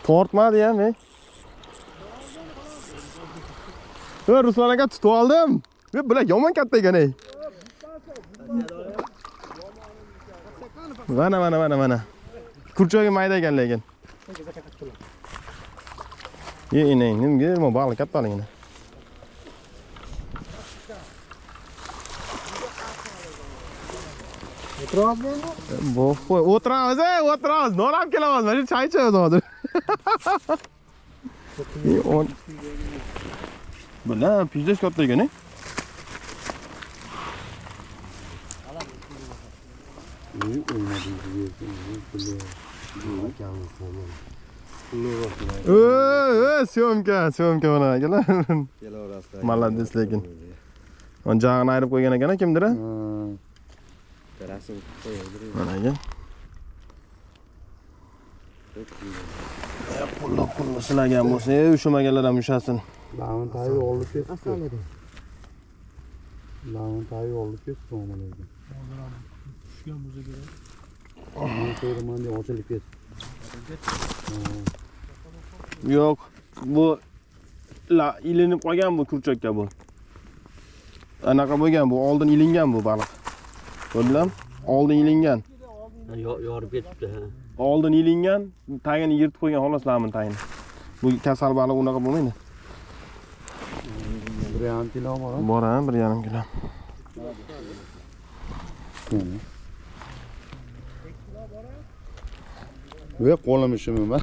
Tortmadi ham, ey. Ruslan aka tutib oldim. Bular yomon katta ekan, ey. Mana. Kurchogi mayda ekan lekin. Ine, nimga baliq kattaligini. O'tiramiz. Nolab kelamiz. Mana shu choy ichamiz hozir. Bular pizza katta ekan, ey. Syomka mana akalar. Молодец lekin. On jag'ini ayirib qo'ygan ekan kimdir? Rasm qo'yadi. Mana ekan. Pullo silagan bo'lsa, ushmaganlar ham ushasin. Lavon tayi olib ketdi. Lavon tayi olib ketdi mana. Tushgan bo'lsa kerak. Men so'raman deb ochilib ketdi. Yo'q, bu ilinib qolgan bu kurchakka bu. Anaqa bo'lgan bu, oldin ilingan bu baliq. Ko'rdingmi? Oldin ilingan. Yorib ketibdi, ha. Oldin ilingan, tagini yirtib qo'ygan xolos lamin tagini. Bu kasal baliq unaqa bo'lmaydi. 1,5 kilo bor. Bor ham 1,5 kilo. Ve qo'lim ishim emas.